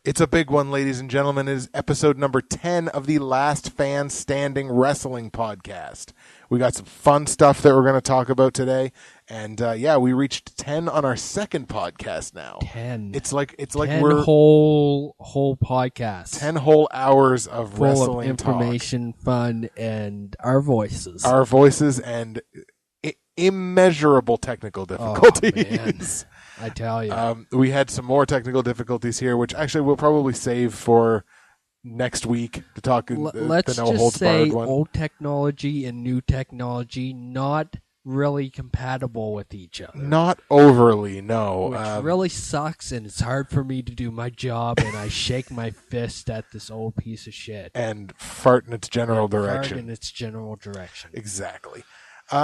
It's a big one, ladies and gentlemen. It is episode number 10 of the Last Fan Standing Wrestling podcast. We got some fun stuff that we're going to talk about today. And we reached 10 on our second podcast now. 10. It's like 10 we're whole podcast. 10 whole hours of full wrestling of information, talk. Fun, and our voices. Our voices and immeasurable technical difficulties. Oh, I tell you. We had some more technical difficulties here, which actually we'll probably save for next week to talk Let's the No just Holds say Barred one. old technology and new technology not really compatible with each other. Not overly, no. Which really sucks, and it's hard for me to do my job, and I shake my fist at this old piece of shit. And fart in its general direction. Fart in its general direction. Exactly.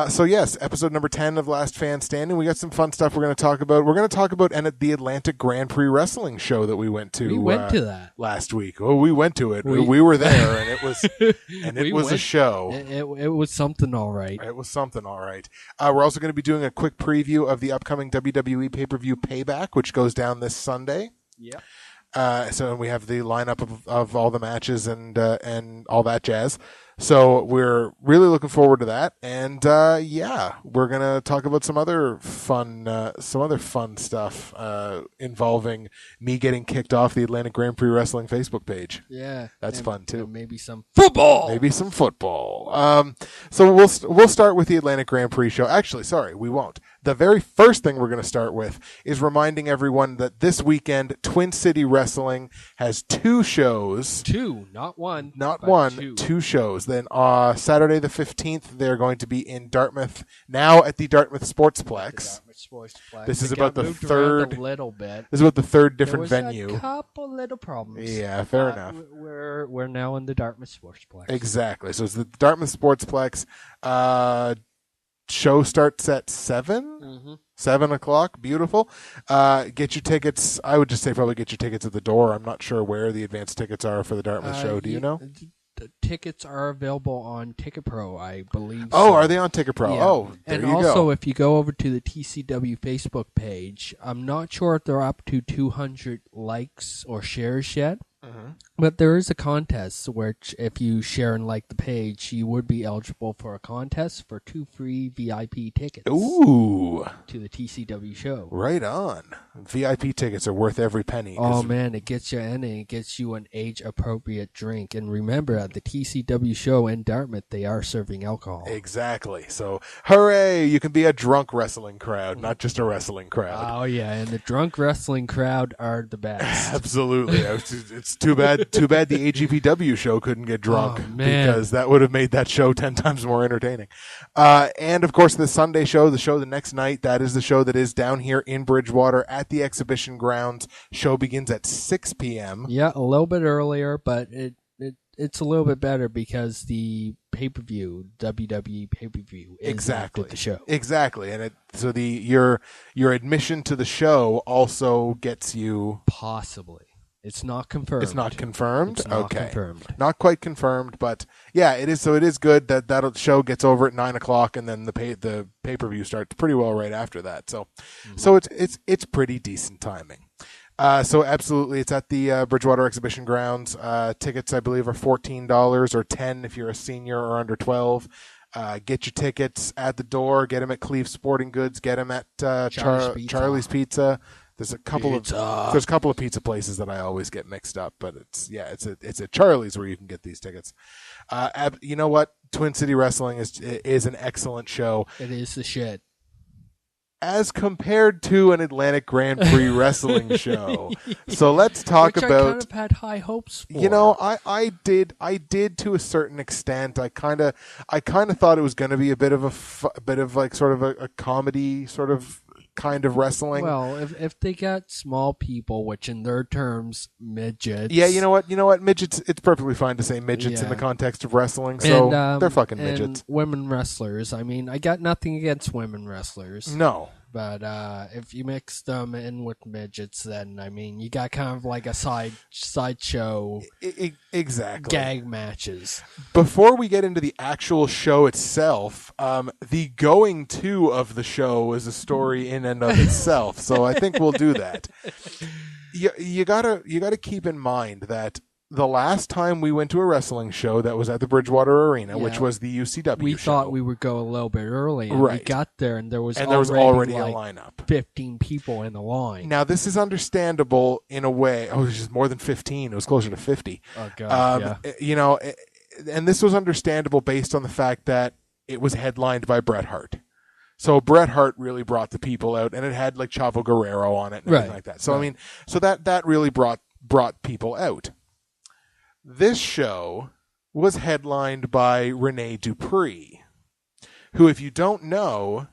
So yes, episode number 10 of Last Fan Standing. We got some fun stuff we're going to talk about. We're going to talk about the Atlantic Grand Prix Wrestling show that we went to. We went to that last week. Oh, we went to it. We were there, and it was a show. It was something all right. It was something all right. We're also going to be doing a quick preview of the upcoming WWE pay-per-view Payback, which goes down this Sunday. Yeah. So we have the lineup of all the matches and all that jazz. So we're really looking forward to that, and we're gonna talk about some other fun stuff involving me getting kicked off the Atlantic Grand Prix Wrestling Facebook page. Yeah, that's fun too. Maybe some football. So we'll start with the Atlantic Grand Prix show. Actually, sorry, we won't. The very first thing we're going to start with is reminding everyone that this weekend, Twin City Wrestling has two shows. Two, not one. Two shows. Then Saturday the 15th, they're going to be in Dartmouth, now at the Dartmouth Sportsplex. This is about the third. A little bit. This is about the third different venue. A couple little problems. Yeah, fair enough. We're now in the Dartmouth Sportsplex. Exactly. So it's the Dartmouth Sportsplex. Show starts at 7? Mm-hmm. 7 o'clock. Beautiful. Get your tickets. I would just say probably get your tickets at the door. I'm not sure where the advanced tickets are for the Dartmouth show. Do you know? The tickets are available on Ticket Pro, I believe. Oh, are they on Ticket Pro? Yeah. Oh, there and you go. And also, if you go over to the TCW Facebook page, I'm not sure if they're up to 200 likes or shares yet. Mm-hmm. But there is a contest which, if you share and like the page, you would be eligible for a contest for 2 free VIP tickets. Ooh. To the TCW show. Right on. VIP tickets are worth every penny. Oh, man, it gets you in and it gets you an age-appropriate drink. And remember, at the TCW show in Dartmouth, they are serving alcohol. Exactly. So, hooray! You can be a drunk wrestling crowd, not just a wrestling crowd. Oh, yeah, and the drunk wrestling crowd are the best. Absolutely. It's too bad the AGPW show couldn't get drunk, because that would have made that show 10 times more entertaining. And of course, the Sunday show, the next night, that is the show that is down here in Bridgewater at the exhibition grounds. Show begins at 6 p.m. Yeah, a little bit earlier, but it's a little bit better because the pay-per-view, WWE pay-per-view, is after the show. Exactly, and so your admission to the show also gets you possibly. It's not confirmed. It's not confirmed? It's not okay. confirmed. Not quite confirmed, but yeah, it is. So it is good that show gets over at 9 o'clock, and then the pay-per-view starts pretty well right after that. So, So it's pretty decent timing. So absolutely, it's at the Bridgewater Exhibition Grounds. Tickets, I believe, are $14 or $10 if you're a senior or under 12. Get your tickets at the door. Get them at Cleve's Sporting Goods. Get them at Charlie's Pizza. There's a couple of pizza places that I always get mixed up, but it's at Charlie's where you can get these tickets. You know what? Twin City Wrestling is an excellent show. It is the shit. As compared to an Atlantic Grand Prix wrestling show. So let's talk Which about. I kind of had high hopes for. You know, I did to a certain extent. I kind of thought it was going to be a bit of a comedy sort of kind of wrestling. Well, if they got small people, which in their terms, midgets. Yeah, you know what? Midgets, it's perfectly fine to say midgets in the context of wrestling, so they're fucking midgets. Women wrestlers, I mean, I got nothing against women wrestlers. No. But if you mix them in with midgets, then, I mean, you got kind of like a sideshow exactly gag matches. Before we get into the actual show itself, the going to of the show is a story in and of itself, so I think we'll do that. you gotta keep in mind that the last time we went to a wrestling show that was at the Bridgewater Arena, which was the UCW we show. thought we would go a little bit early, and we got there, and there was already like a lineup. 15 people in the line. Now, this is understandable in a way. Oh, it was just more than 15. It was closer to 50. Oh, God, You know, and this was understandable based on the fact that it was headlined by Bret Hart. So Bret Hart really brought the people out, and it had like Chavo Guerrero on it and everything like that. So, I mean, so that really brought people out. This show was headlined by Rene Dupree, who, if you don't know,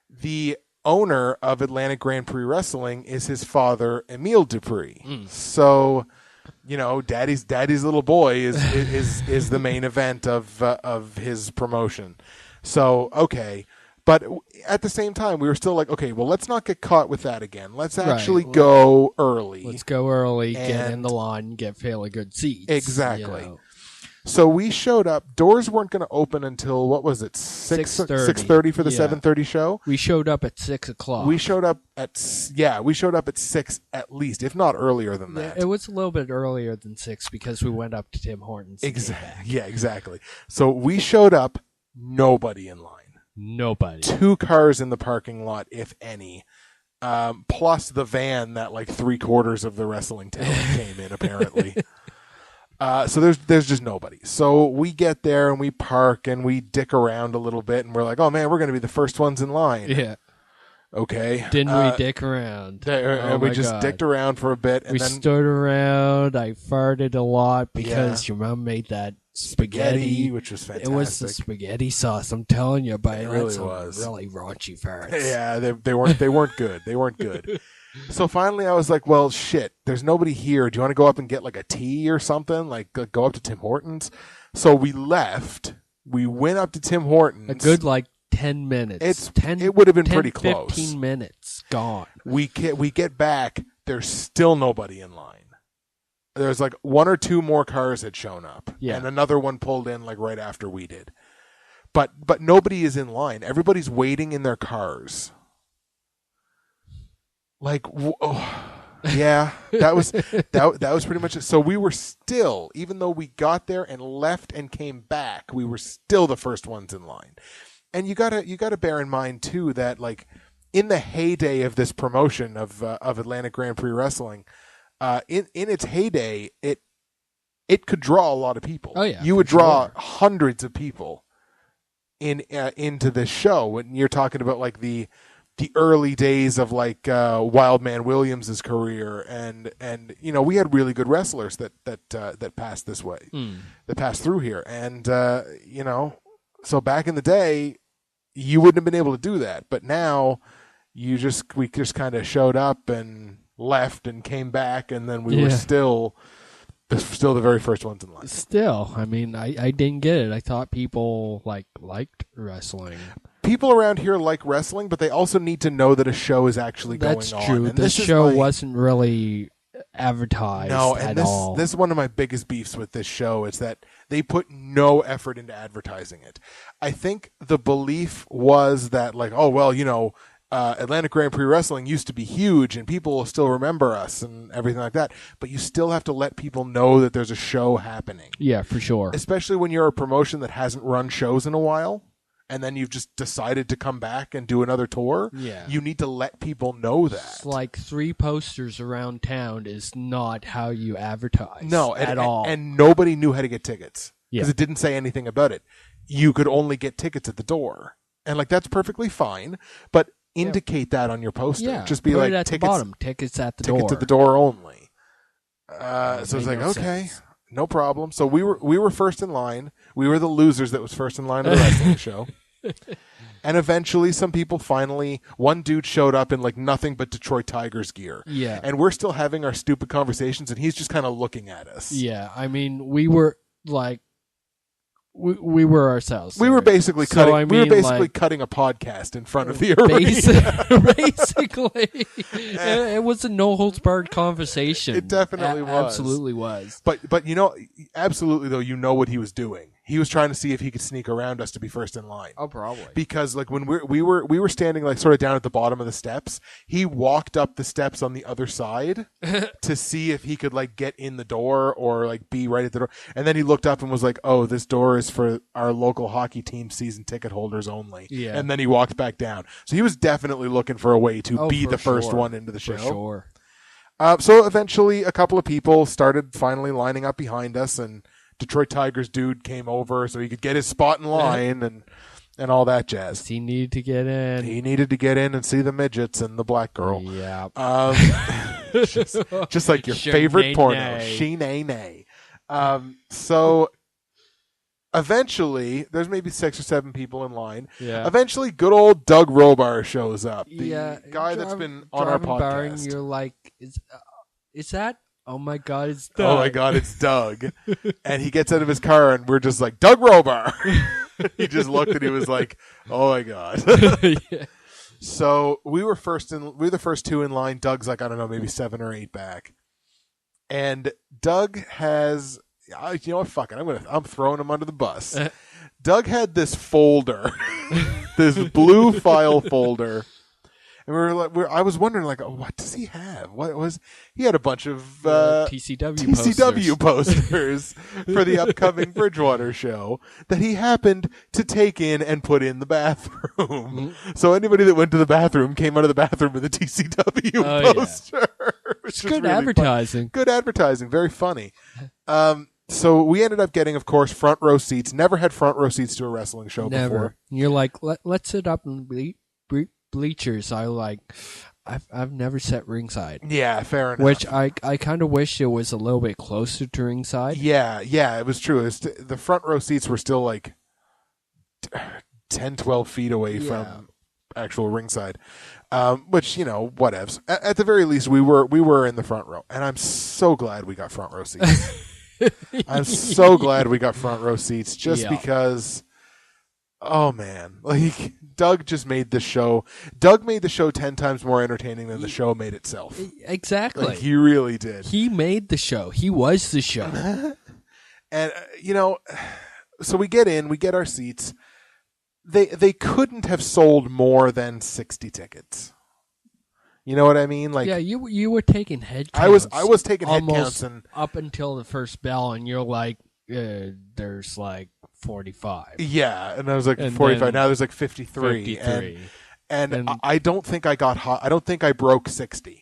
the owner of Atlantic Grand Prix Wrestling is his father, Emile Dupree. So, you know, Daddy's little boy is the main event of his promotion. So, okay. But at the same time, we were still like, okay, well, let's not get caught with that again. Let's actually go early. Let's go early, get in the line, get fairly good seats. Exactly. You know. So we showed up. Doors weren't going to open until, what was it, 6:30 for the 7:30 show? We showed up at 6 o'clock. We showed up at 6 at least, if not earlier than that. It was a little bit earlier than 6 because we went up to Tim Hortons. Exactly. Yeah, exactly. So we showed up, nobody in line. Nobody. 2 cars in the parking lot, if any, plus the van that like 3/4 of the wrestling talent came in, apparently. So there's just nobody. So we get there and we park and we dick around a little bit and we're like, oh man, we're going to be the first ones in line. Yeah. Okay. Didn't we dick around? We just dicked around for a bit. And we stood around. I farted a lot because your mom made that spaghetti, which was fantastic. It was the spaghetti sauce, I'm telling you, but it really was really raunchy farts. Yeah, they weren't good. They weren't good. So finally I was like, well, shit, there's nobody here. Do you want to go up and get like a tea or something? Like go up to Tim Hortons? So we left. We went up to Tim Hortons. A good 10 minutes. It would have been pretty close. 15 minutes gone. We get back. There's still nobody in line. There's like 1 or 2 more cars had shown up, and another one pulled in like right after we did. But nobody is in line. Everybody's waiting in their cars. Like, yeah, that was pretty much it. So we were still, even though we got there and left and came back, we were still the first ones in line. And you gotta bear in mind too that like in the heyday of this promotion of Atlantic Grand Prix Wrestling, in its heyday, it could draw a lot of people. Oh yeah, you would draw hundreds of people into this show. When you're talking about like the early days of like Wildman Williams' career, and you know, we had really good wrestlers that passed this way, that passed through here, and you know, so back in the day, you wouldn't have been able to do that, but now we just kind of showed up and left and came back, and then we were still the very first ones in line. Still, I mean, I didn't get it. I thought people liked wrestling. People around here like wrestling, but they also need to know that a show is actually going on. That's true. This show wasn't really advertised at all. This is one of my biggest beefs with this show, is that they put no effort into advertising it. I think the belief was that like, oh, well, you know, Atlantic Grand Prix Wrestling used to be huge and people will still remember us and everything like that. But you still have to let people know that there's a show happening. Yeah, for sure. Especially when you're a promotion that hasn't run shows in a while, and then you've just decided to come back and do another tour. Yeah. You need to let people know that. It's like 3 posters around town is not how you advertise. No, at all. And nobody knew how to get tickets. Because Yeah. it didn't say anything about it. You could only get tickets at the door. And like, that's perfectly fine. But indicate that on your poster. Yeah, just be put like, it at tickets, the bottom. Tickets at the door. tickets at the door only. So it's like, okay, no problem. So we were first in line. We were the losers that was first in line of the wrestling show. And eventually some people one dude showed up in like nothing but Detroit Tigers gear. Yeah. And we're still having our stupid conversations and he's just kind of looking at us. Yeah, I mean, we were like, we were ourselves. We were basically cutting a podcast in front of the arena. Basically. It was a no holds barred conversation. It definitely was. Absolutely was. But you know, absolutely though, you know what he was doing. he was trying to see if he could sneak around us to be first in line. Oh, probably. Because like when we were standing like sort of down at the bottom of the steps, he walked up the steps on the other side to see if he could like get in the door or like be right at the door. And then he looked up and was like, "Oh, this door is for our local hockey team season ticket holders only." Yeah. And then he walked back down. So he was definitely looking for a way to be the first one into the show. For sure. So eventually a couple of people started finally lining up behind us, and Detroit Tigers dude came over so he could get his spot in line and all that jazz. He needed to get in. He needed to get in and see the midgets and the black girl. Yeah. Just like your favorite porno. She-nay-nay. So eventually, there's maybe 6 or 7 people in line. Yeah. Eventually, good old Doug Robar shows up. The guy that's been on our podcast. Barring, you're like, is that? Oh my God, it's Doug. Oh my God, it's Doug. And he gets out of his car and we're just like, Doug Robar. He just looked and he was like, oh my God. Yeah. So we were the first 2 in line. Doug's like, I don't know, maybe 7 or 8 back. And Doug has, you know what, fuck it. I'm throwing him under the bus. Doug had this folder, this blue file folder. And I was wondering, like, what does he have? He had a bunch of TCW posters for the upcoming Bridgewater show that he happened to take in and put in the bathroom. Mm-hmm. So anybody that went to the bathroom came out of the bathroom with a TCW poster. Yeah. It's good really advertising. Fun. Good advertising. Very funny. So we ended up getting, of course, front row seats. Never had front row seats to a wrestling show before. You're like, let's sit up and bleachers. I've never sat ringside. Yeah, fair enough. Which I kind of wish it was a little bit closer to ringside. Yeah, it was true. The front row seats were still like 10, 12 feet away from actual ringside. Which, whatevs. At the very least, we were in the front row, and I'm so glad we got front row seats. I'm so glad we got front row seats because, oh man, like Doug just made the show. Doug made the show 10 times more entertaining than the show made itself. Exactly. Like, he really did. He made the show. He was the show. And, so we get in, we get our seats. They couldn't have sold more than 60 tickets. You know what I mean? Like, yeah, you were taking head counts. I was taking head counts and up until the first bell, and you're like, there's like 45. Yeah, and I was like 45. Now there's like 53. And I don't think I got hot. I don't think I broke 60.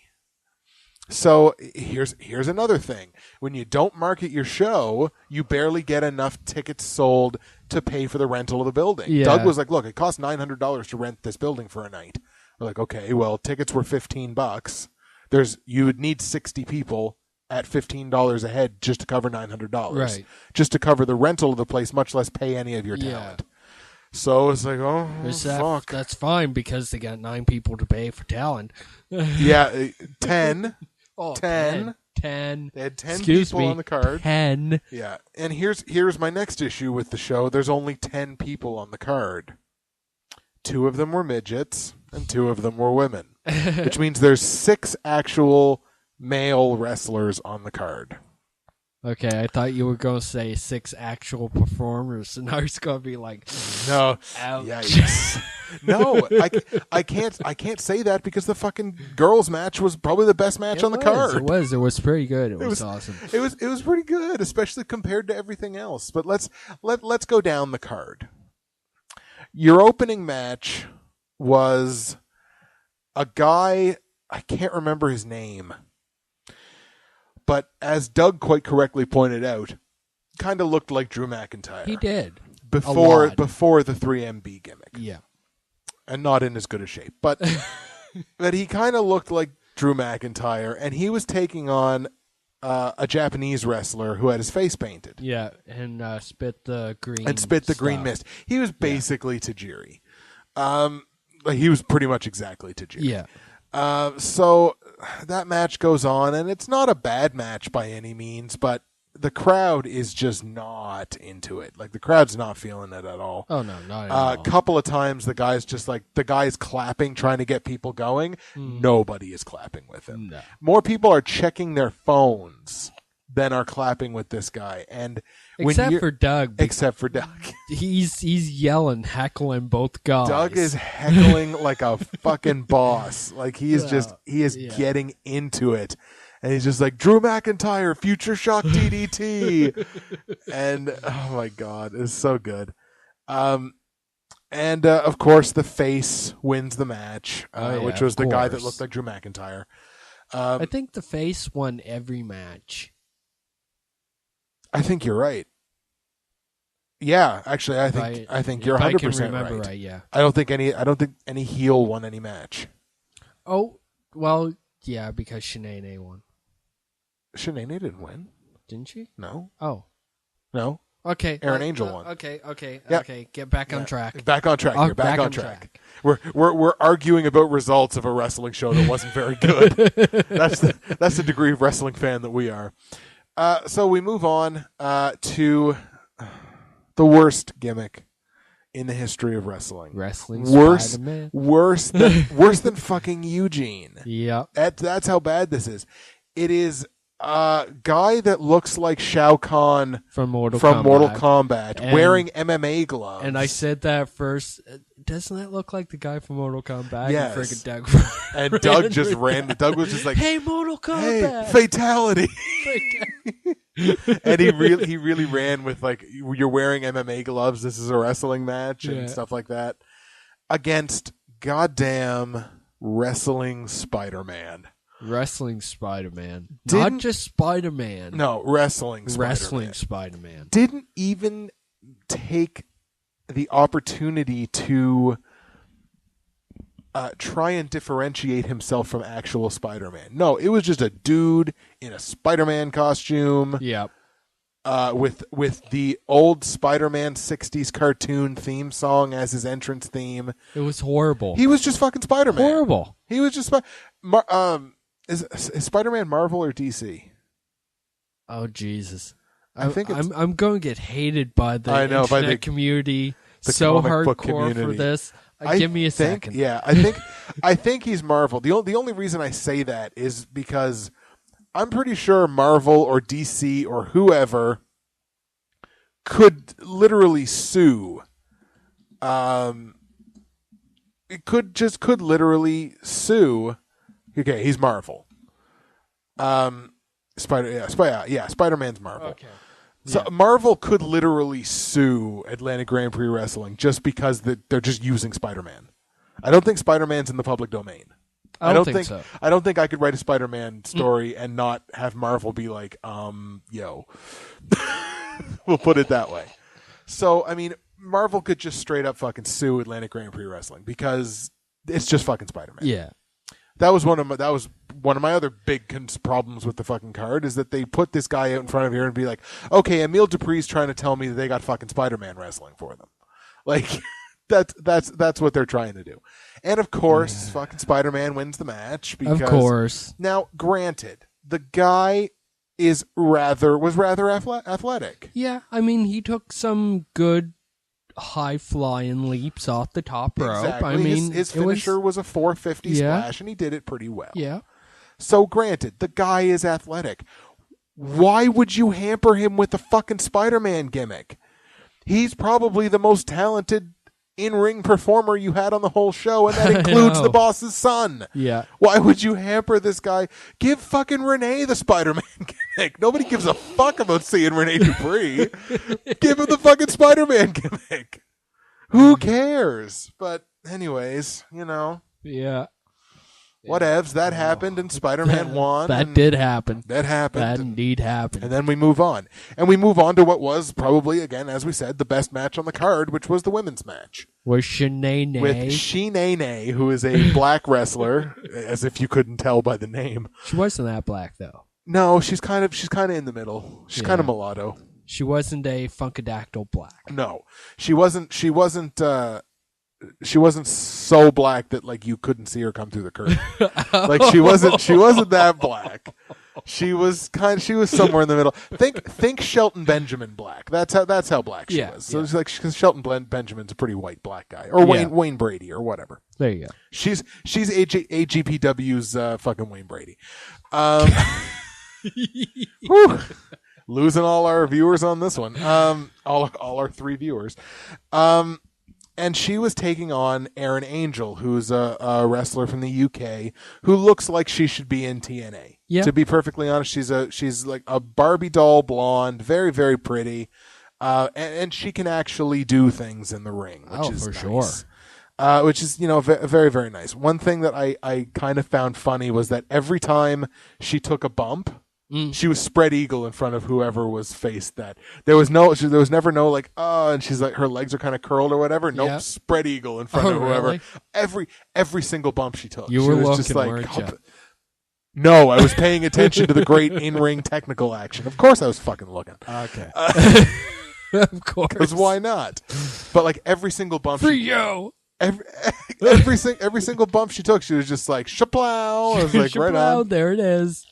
So here's another thing. When you don't market your show, you barely get enough tickets sold to pay for the rental of the building. Yeah. Doug was like, look, it costs $900 to rent this building for a night. We're like, okay, well, tickets were $15. You would need 60 people at $15 a head just to cover $900. Right. Just to cover the rental of the place, much less pay any of your talent. So it's like, fuck. That's fine because they got 9 people to pay for talent. Yeah, 10. 10. They had 10 people on the card. 10. Yeah, and here's my next issue with the show. There's only 10 people on the card. 2 of them were midgets, and 2 of them were women. Which means there's 6 actual male wrestlers on the card. Okay, I thought you were going to say 6 actual performers, and I was going to be like, no, ouch. Yikes. No, I can't say that because the fucking girls match was probably the best match on the card. It was pretty good. It was awesome. It was pretty good, especially compared to everything else. But let's go down the card. Your opening match was a guy, I can't remember his name, but as Doug quite correctly pointed out, kind of looked like Drew McIntyre. He did. Before the 3MB gimmick. Yeah. And not in as good a shape. But he kind of looked like Drew McIntyre, and he was taking on a Japanese wrestler who had his face painted. Yeah, and spit the green green mist. He was basically Tajiri. He was pretty much exactly Tajiri. Yeah. So that match goes on, and it's not a bad match by any means, but the crowd is just not into it. Like, the crowd's not feeling it at all. Oh, no, not at all. A couple of times, the guy's clapping, trying to get people going. Nobody is clapping with him. No. More people are checking their phones than are clapping with this guy. And except for Doug. He's yelling, heckling both guys. Doug is heckling like a fucking boss. Like he is getting into it. And he's just like, Drew McIntyre, Future Shock DDT. And oh my God, it's so good. And of course the face wins the match, which was the guy that looked like Drew McIntyre. I think the face won every match. I think you're right. Yeah, actually, I think you're 100% right. Yeah, I don't think any heel won any match. Oh well, yeah, because Shanae won. Shanae didn't win, didn't she? No. Oh, no. Okay, Aaron Angel won. Okay. Yeah. Okay, get back on track. Back on track. You're back on track. We're arguing about results of a wrestling show that wasn't very good. That's the degree of wrestling fan that we are. So we move on to the worst gimmick in the history of wrestling. Worse than fucking Eugene. Yep. That's how bad this is. It is a guy that looks like Shao Kahn from Mortal Kombat wearing MMA gloves. And I said that first. Doesn't that look like the guy from Mortal Kombat? Yes. And friggin' Doug and Doug just ran. Doug was just like, "Hey, Mortal Kombat! Hey, fatality!" And he really ran with like, "You're wearing MMA gloves. This is a wrestling match," and stuff like that against goddamn wrestling Spider-Man. Wrestling Spider-Man. Not just Spider-Man. No, wrestling Spider-Man. Didn't even take the opportunity to try and differentiate himself from actual Spider-Man. No, it was just a dude in a Spider-Man costume. Yep. With the old Spider-Man 60s cartoon theme song as his entrance theme. It was horrible. He was just fucking Spider-Man. Horrible. He was just Is Spider-Man Marvel or DC? Oh Jesus! I think I'm going to get hated by the internet community. So hardcore community. For this. Give me a second. Yeah, I think he's Marvel. The only reason I say that is because I'm pretty sure Marvel or DC or whoever could literally sue. It could literally sue. Okay, he's Marvel. Spider-Man's Marvel. Okay. So Marvel could literally sue Atlantic Grand Prix Wrestling just because they're just using Spider-Man. I don't think Spider-Man's in the public domain. I don't think so. I don't think I could write a Spider-Man story and not have Marvel be like, yo. We'll put it that way. So, I mean, Marvel could just straight up fucking sue Atlantic Grand Prix Wrestling because it's just fucking Spider-Man. Yeah. That was one of my other big problems with the fucking card is that they put this guy out in front of here and be like, okay, Emile Dupree's trying to tell me that they got fucking Spider-Man wrestling for them. Like, that's what they're trying to do. And of course, fucking Spider-Man wins the match because, of course. Now, granted, the guy was rather athletic. Yeah, I mean, he took some good high flying leaps off the top rope. Exactly. I mean, his finisher was a 450 splash, and he did it pretty well. Yeah. So granted, the guy is athletic. Why would you hamper him with the fucking Spider-Man gimmick? He's probably the most talented in-ring performer you had on the whole show, and that includes the boss's son. Yeah. Why would you hamper this guy? Give fucking Renee the Spider-Man gimmick. Nobody gives a fuck about seeing Renee Dupree. Give him the fucking Spider-Man gimmick. Who cares? But anyways, Yeah. Whatevs. That happened, and Spider-Man won. That did happen. That happened. That indeed happened. And then we move on. And we move on to what was probably, again, as we said, the best match on the card, which was the women's match. With Shanae. With Shanae, who is a black wrestler, as if you couldn't tell by the name. She wasn't that black, though. No, she's kind of in the middle. She's kind of mulatto. She wasn't a Funkadactyl black. No. She wasn't so black that like you couldn't see her come through the curtain. Like she wasn't that black. She was somewhere in the middle. Think Shelton Benjamin black. That's how black she was. So it's like cuz Shelton Benjamin's a pretty white black guy, or Wayne Brady or whatever. There you go. She's AGPW's fucking Wayne Brady. losing all our viewers on this one. All our 3 viewers. And she was taking on Erin Angel, who's a wrestler from the UK, who looks like she should be in TNA. Yeah. To be perfectly honest, she's like a Barbie doll blonde, very, very pretty. And she can actually do things in the ring, which is nice. Sure. Which is, very, very nice. One thing that I kind of found funny was that every time she took a bump, she was spread eagle in front of whoever was faced that. There was never no like, and she's like, her legs are kind of curled or whatever. Nope, yeah. spread eagle in front of whoever. Really? Every single bump she took. You were was looking, just like, weren't you? No, I was paying attention to the great in-ring technical action. Of course I was fucking looking. Okay. Of course. Because why not? But like every single bump. Every single bump she took, she was just like, shaplow. I was like, right on. There it is.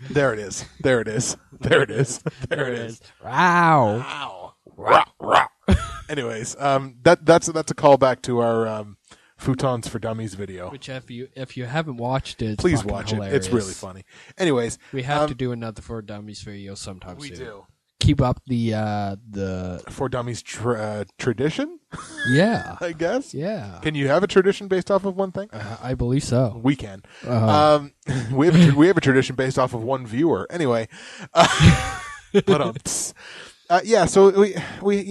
There it is. There it is. There it is. There it is. Wow. Wow. Anyways, that's a callback to our Futons for Dummies video. Which if you haven't watched it, please watch hilarious. it. It's really funny. Anyways, we have to do another For Dummies video sometime soon. We do. Keep up the For Dummies tradition. Yeah, I guess. Yeah. Can you have a tradition based off of one thing? I believe so. We can. We have a tradition based off of one viewer. Anyway, but yeah. So we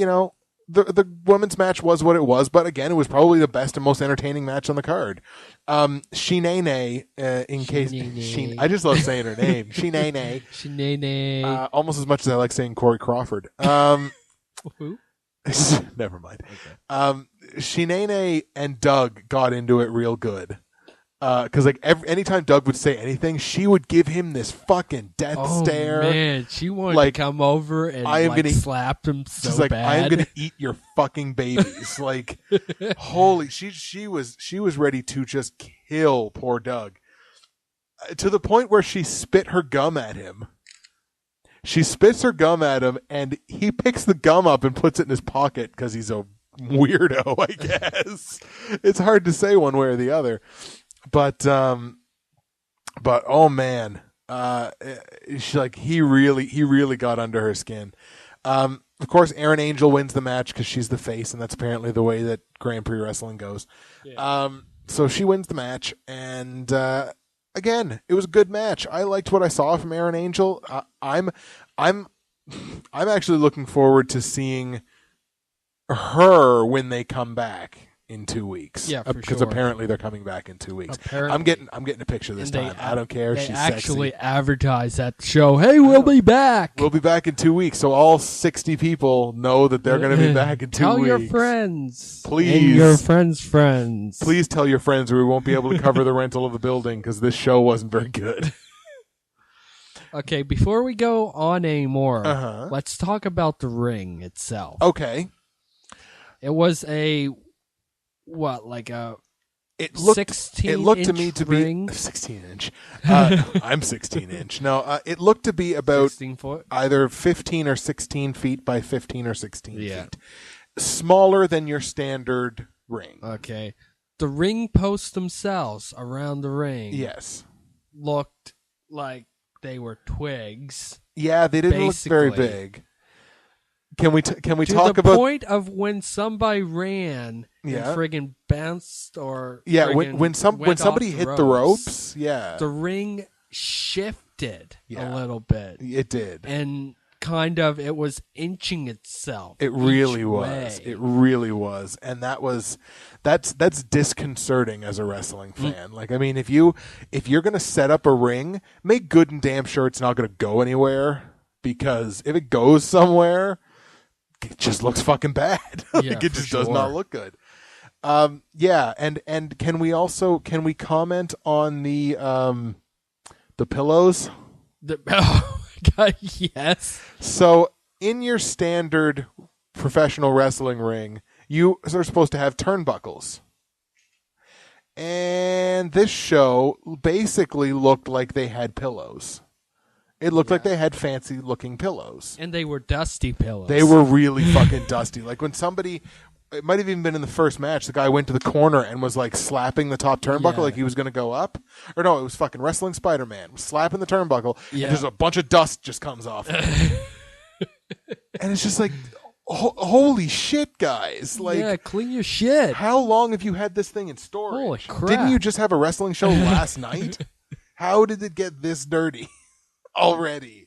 the women's match was what it was, but again, it was probably the best and most entertaining match on the card. Shinane, I just love saying her name. Shinane. Almost as much as I like saying Corey Crawford. Who? Never mind. Okay. Shinane and Doug got into it real good. Because like anytime Doug would say anything, she would give him this fucking death stare. Oh man, she wanted to come over and gonna slap him so she's like, bad. I am gonna eat your fucking babies. Like, holy, she was ready to just kill poor Doug, to the point where she spit her gum at him. She spits her gum at him, and he picks the gum up and puts it in his pocket because he's a weirdo, I guess. It's hard to say one way or the other. But oh man, he really got under her skin. Of course, Erin Angel wins the match because she's the face, and that's apparently the way that Grand Prix Wrestling goes. Yeah. So she wins the match, and again, it was a good match. I liked what I saw from Erin Angel. I'm actually looking forward to seeing her when they come back in 2 weeks. Yeah, for because sure. apparently they're coming back in 2 weeks. Apparently. I'm getting a picture this time. I don't care. They She's actually sexy. advertise at the show. Hey, we'll be back. We'll be back in 2 weeks, so all 60 people know that they're going to be back in 2 weeks. Tell your friends. Please. And your friends. Please tell your friends, or we won't be able to cover the rental of the building because this show wasn't very good. Okay, before we go on anymore, let's talk about the ring itself. Okay. It was a... What, like a 16 It looked to me to ring? be 16 inch. I'm 16 inch. No, it looked to be about 16 foot? either 15 or 16 feet by 15 or 16 Yeah. feet. Smaller than your standard ring. Okay. The ring posts themselves around the ring Yes. looked like they were twigs. Yeah, they didn't look very Basically. big. Can we talk to the about point of when somebody ran and friggin' bounced or when somebody hit the ropes, the ring shifted a little bit. It did. And kind of it was inching itself. It really was. Way. It really was. And that's disconcerting as a wrestling fan. Like, I mean, if you're going to set up a ring, make good and damn sure it's not going to go anywhere, because if it goes somewhere, it just looks fucking bad. Like, it just does not look good. And can we comment on the pillows? Yes. So in your standard professional wrestling ring, you are supposed to have turnbuckles. And this show basically looked like they had pillows. It looked like they had fancy looking pillows. And they were dusty pillows. They were really fucking dusty. Like when somebody it might have even been in the first match. The guy went to the corner and was like slapping the top turnbuckle like he was going to go up. Or no, it was fucking Wrestling Spider-Man. Was slapping the turnbuckle and just a bunch of dust just comes off. And it's just like, holy shit, guys. Like, clean your shit. How long have you had this thing in storage? Holy crap. Didn't you just have a wrestling show last night? How did it get this dirty already?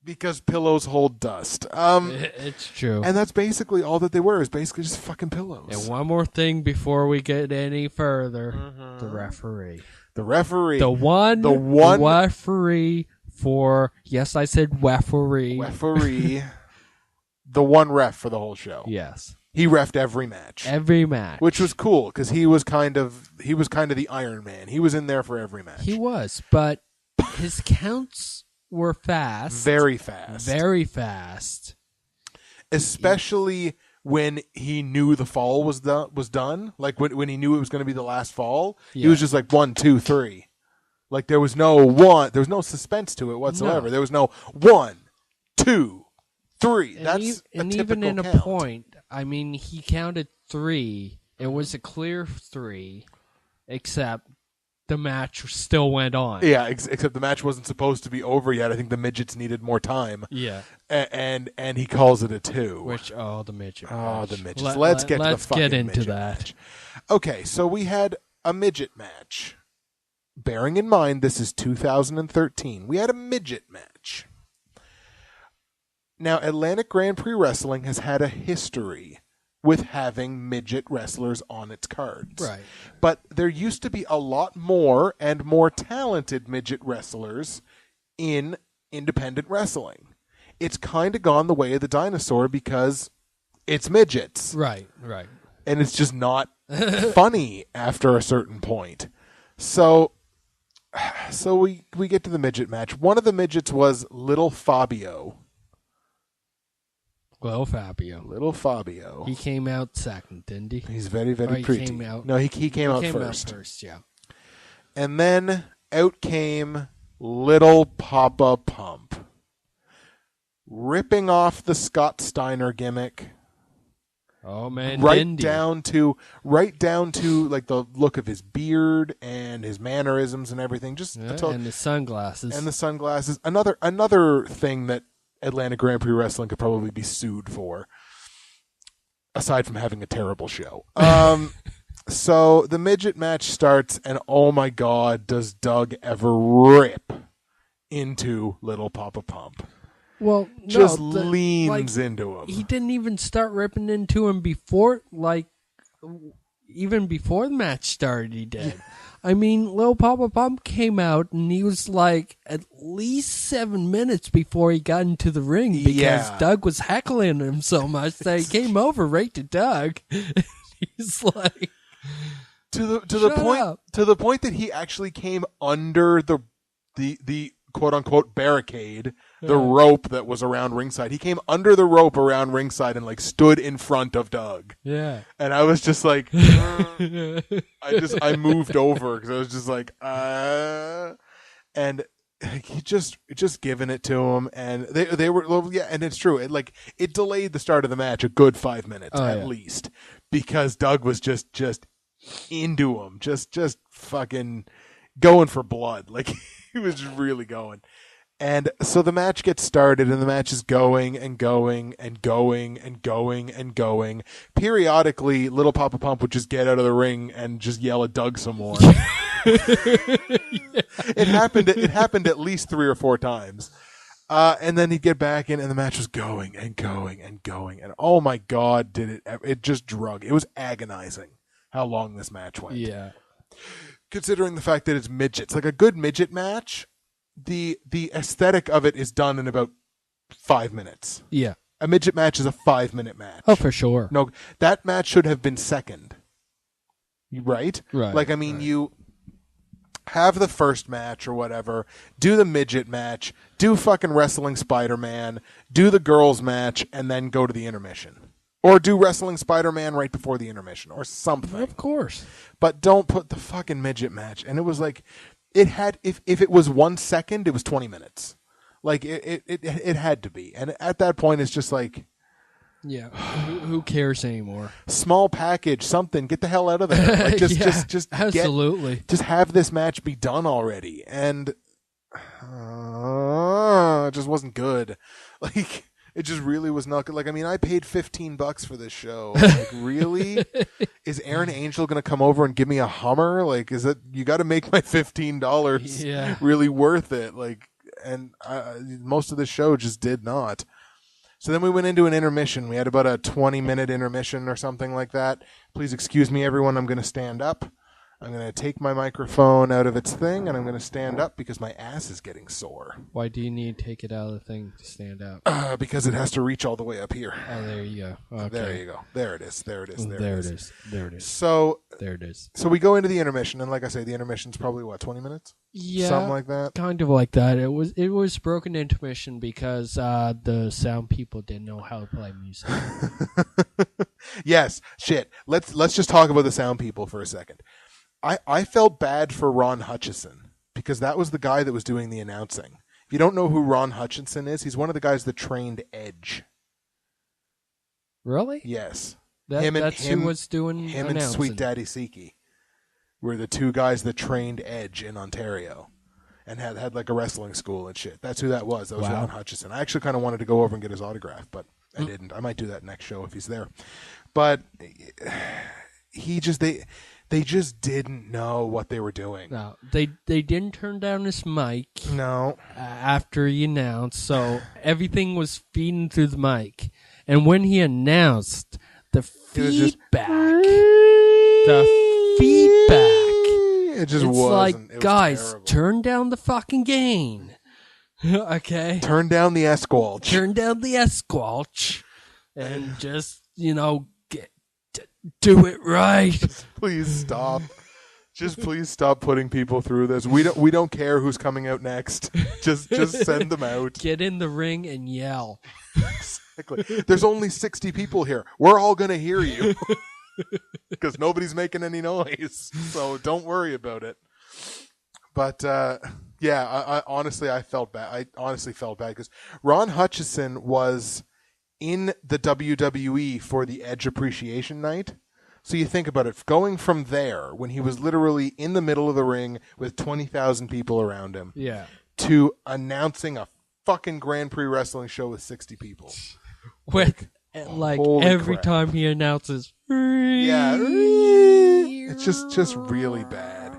Because pillows hold dust. It's true. And that's basically all that they were, is basically just fucking pillows. And one more thing before we get any further. The referee. The referee. The one referee for, yes, I said referee. Referee. The one ref for the whole show. Yes. He reffed every match. Every match. Which was cool, because he was kind of the Iron Man. He was in there for every match. He was, but his counts were fast. Very fast. Very fast. Especially when he knew the fall was done. Like when he knew it was going to be the last fall. He was just like 1, 2, 3. Like there was no suspense to it whatsoever. No. There was no 1, 2, 3. That's even in a point. I mean, he counted 3. It was a clear 3, except the match still went on. Yeah, except the match wasn't supposed to be over yet. I think the midgets needed more time. Yeah. And he calls it a 2. The midget. Oh, the midgets. Let's get to the fucking get into midget that. Match. Okay, so we had a midget match. Bearing in mind this is 2013. We had a midget match. Now, Atlantic Grand Prix Wrestling has had a history with having midget wrestlers on its cards. Right. But there used to be a lot more and more talented midget wrestlers in independent wrestling. It's kind of gone the way of the dinosaur because it's midgets. Right. And it's just not funny after a certain point. So we get to the midget match. One of the midgets was Little Fabio. Little Fabio. He came out second, didn't he? He's very, very pretty. Came out, no, he came out first. Out first, yeah. And then out came Little Papa Pump, ripping off the Scott Steiner gimmick. Oh man, right down to like the look of his beard and his mannerisms and everything. And the sunglasses. Another thing that Atlantic Grand Prix Wrestling could probably be sued for, aside from having a terrible show. So the midget match starts, and oh my God, does Doug ever rip into Little Papa Pump. Well, just leans into him. He didn't even start ripping into him even before the match started, he did. I mean, Lil Papa Pump came out, and he was like at least 7 minutes before he got into the ring because Doug was heckling him so much that he came over right to Doug. He's like, to the point that he actually came under the quote unquote barricade, the rope that was around ringside. He came under the rope around ringside and like stood in front of Doug. Yeah. And I was just like, I moved over because I was just like, and he just giving it to him, and they were, and it's true. It delayed the start of the match a good 5 minutes at least, because Doug was just into him, just fucking going for blood. Like he was just really going. And so the match gets started, and the match is going and going and going and going and going. Periodically, Little Papa Pump would just get out of the ring and just yell at Doug some more. It happened at least 3 or 4 times. And then he'd get back in, and the match was going and going and going. And oh my God, it just drug. It was agonizing how long this match went. Yeah. Considering the fact that it's midgets. Like a good midget match, the aesthetic of it is done in about 5 minutes. Yeah. A midget match is a 5-minute match. Oh, for sure. No, that match should have been second. Right? Right. Like, I mean, you have the first match or whatever, do the midget match, do fucking Wrestling Spider-Man, do the girls match, and then go to the intermission. Or do Wrestling Spider-Man right before the intermission or something. Of course. But don't put the fucking midget match. And it was like, it had, if it was 1 second, it was 20 minutes. Like, it had to be. And at that point, it's just like, Yeah, who cares anymore? Small package, something. Get the hell out of there. Like, just absolutely. Just have this match be done already. And it just wasn't good. Like, it just really was not good. Like, I mean, I paid $15 for this show. Like, really? Is Aaron Angel going to come over and give me a Hummer? Like, is it? You got to make my $15 really worth it. Like, and most of the show just did not. So then we went into an intermission. We had about a 20-minute intermission or something like that. Please excuse me, everyone. I'm going to stand up. I'm going to take my microphone out of its thing, and I'm going to stand up because my ass is getting sore. Why do you need to take it out of the thing to stand up? Because it has to reach all the way up here. Oh, there you go. Okay. There you go. There it is. There it is. So there it is. So we go into the intermission, and like I say, the intermission's probably, 20 minutes? Yeah. Something like that? Kind of like that. It was broken intermission because the sound people didn't know how to play music. Yes. Shit. Let's just talk about the sound people for a second. I felt bad for Ron Hutchison because that was the guy that was doing the announcing. If you don't know who Ron Hutchison is, he's one of the guys that trained Edge. Really? Yes. That's who was doing him announcing. And Sweet Daddy Siki were the two guys that trained Edge in Ontario and had like a wrestling school and shit. That's who that was. That was Ron Hutchison. I actually kind of wanted to go over and get his autograph, but I didn't. I might do that next show if he's there. But they just didn't know what they were doing. No, they didn't turn down his mic. No. After he announced, so everything was feeding through the mic. And when he announced, the feedback, it just it's wasn't. like, it was guys, terrible. turn down the fucking gain. Okay? Turn down the Esquelch. Turn down the Esquelch. And just, do it right. Please stop. Just please stop putting people through this. We don't care who's coming out next. Just send them out. Get in the ring and yell. Exactly. There's only 60 people here. We're all gonna hear you because nobody's making any noise. So don't worry about it. But I honestly felt bad. I honestly felt bad because Ron Hutchison was in the WWE for the Edge Appreciation Night. So you think about it, going from there, when he was literally in the middle of the ring with 20,000 people around him, to announcing a fucking Grand Prix Wrestling show with 60 people. With, every crap. time he announces, it's just really bad.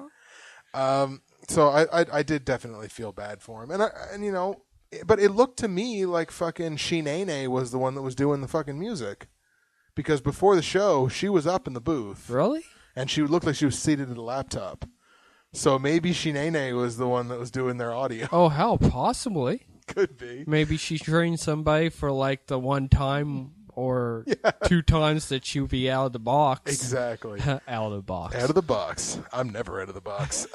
So I did definitely feel bad for him. But it looked to me like fucking Sheenane was the one that was doing the fucking music. Because before the show, she was up in the booth. Really? And she looked like she was seated at a laptop. So maybe Sheenane was the one that was doing their audio. Oh, hell, possibly. Could be. Maybe she trained somebody for like the one time or 2 times that she'll be out of the box. Exactly. Out of the box. Out of the box. I'm never out of the box.